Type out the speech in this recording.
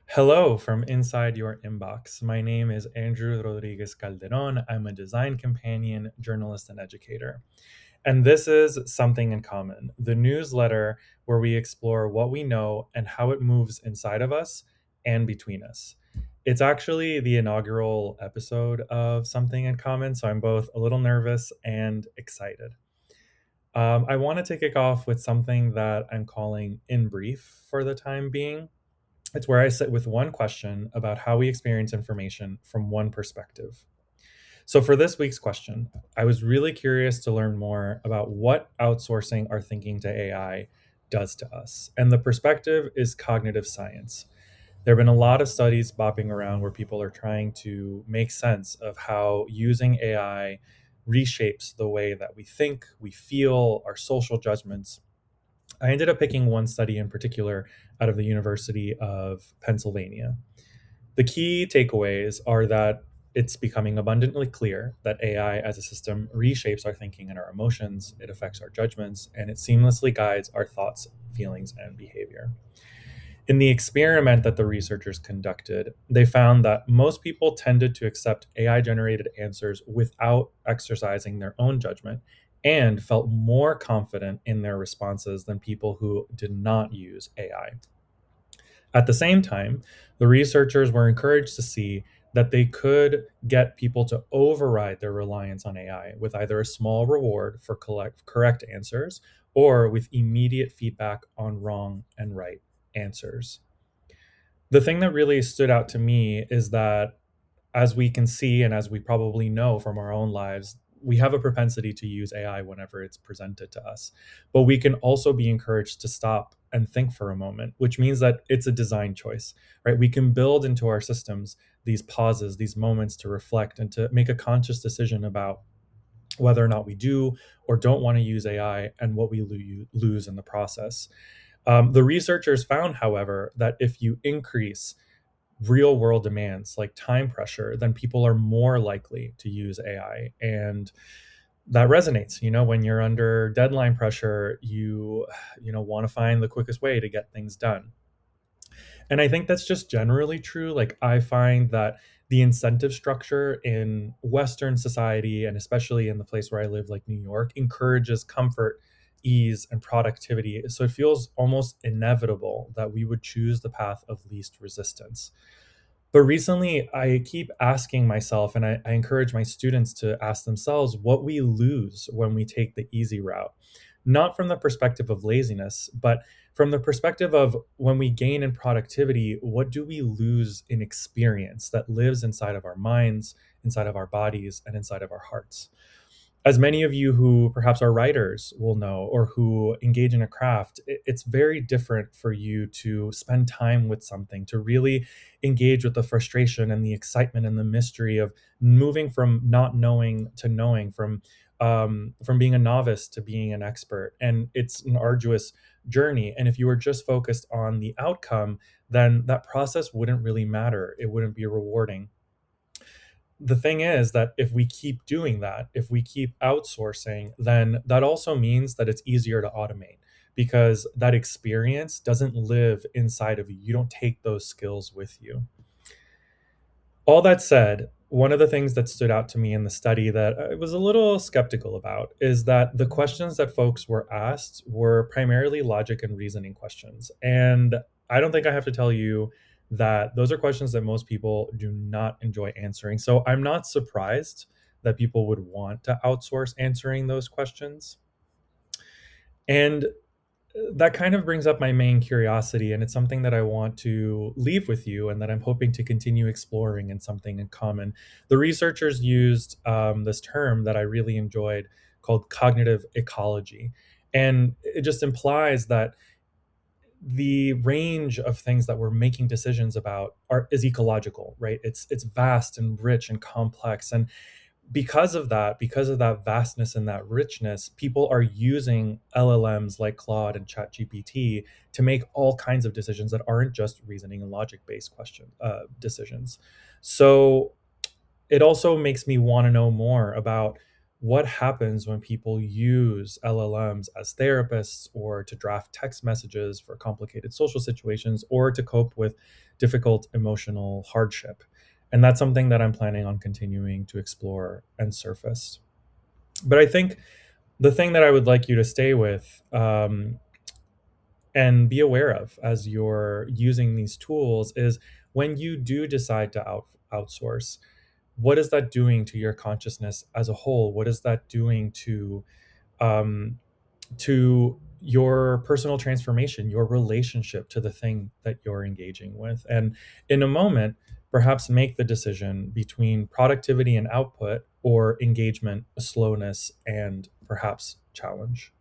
Hello from inside your inbox. My name is Andrew Rodriguez Calderon. I'm a design companion, journalist, and educator. And this is Something in Common, the newsletter where we explore what we know and how it moves inside of us and between us. It's actually the inaugural episode of Something in Common, so I'm both a little nervous and excited. I wanted to kick off with something that I'm calling In Brief for the time being. It's where I sit with one question about how we experience information from one perspective. So, for this week's question, I was really curious to learn more about what outsourcing our thinking to AI does to us. And the perspective is cognitive science. There have been a lot of studies bopping around where people are trying to make sense of how using AI reshapes the way that we think, we feel, our social judgments. I ended up picking one study in particular out of the University of Pennsylvania. The key takeaways are that it's becoming abundantly clear that AI as a system reshapes our thinking and our emotions, it affects our judgments, and it seamlessly guides our thoughts, feelings, and behavior. In the experiment that the researchers conducted, they found that most people tended to accept AI generated answers without exercising their own judgment and felt more confident in their responses than people who did not use AI. At the same time, the researchers were encouraged to see that they could get people to override their reliance on AI with either a small reward for correct answers or with immediate feedback on wrong and right answers. The thing that really stood out to me is that, as we can see and as we probably know from our own lives, we have a propensity to use AI whenever it's presented to us. But we can also be encouraged to stop and think for a moment, which means that it's a design choice, right? We can build into our systems these pauses, these moments to reflect and to make a conscious decision about whether or not we do or don't want to use AI and what we lose in the process. The researchers found, however, that if you increase real world demands like time pressure, then people are more likely to use AI. And that resonates, when you're under deadline pressure, you want to find the quickest way to get things done. And I think that's just generally true. Like, I find that the incentive structure in Western society, and especially in the place where I live, like New York, encourages comfort, ease, and productivity. So it feels almost inevitable that we would choose the path of least resistance. But recently, I keep asking myself, and I encourage my students to ask themselves what we lose when we take the easy route, not from the perspective of laziness, but from the perspective of when we gain in productivity, what do we lose in experience that lives inside of our minds, inside of our bodies, and inside of our hearts? As many of you who perhaps are writers will know, or who engage in a craft, it's very different for you to spend time with something, to really engage with the frustration and the excitement and the mystery of moving from not knowing to knowing, from being a novice to being an expert. And it's an arduous journey. And if you were just focused on the outcome, then that process wouldn't really matter. It wouldn't be rewarding. The thing is that if we keep doing that, if we keep outsourcing, then that also means that it's easier to automate because that experience doesn't live inside of you. You don't take those skills with you. All that said, one of the things that stood out to me in the study that I was a little skeptical about is that the questions that folks were asked were primarily logic and reasoning questions. And I don't think I have to tell you that those are questions that most people do not enjoy answering. So I'm not surprised that people would want to outsource answering those questions. And that kind of brings up my main curiosity, and it's something that I want to leave with you and that I'm hoping to continue exploring in Something in Common. The researchers used this term that I really enjoyed called cognitive ecology. And it just implies that the range of things that we're making decisions about is ecological, right? It's vast and rich and complex. And because of that vastness and that richness, people are using LLMs like Claude and ChatGPT to make all kinds of decisions that aren't just reasoning and logic based decisions. So it also makes me want to know more about what happens when people use LLMs as therapists or to draft text messages for complicated social situations or to cope with difficult emotional hardship. And that's something that I'm planning on continuing to explore and surface. But I think the thing that I would like you to stay with, and be aware of as you're using these tools, is when you do decide to outsource, what is that doing to your consciousness as a whole? What is that doing um, to your personal transformation, your relationship to the thing that you're engaging with? And in a moment, perhaps make the decision between productivity and output, or engagement, slowness, and perhaps challenge.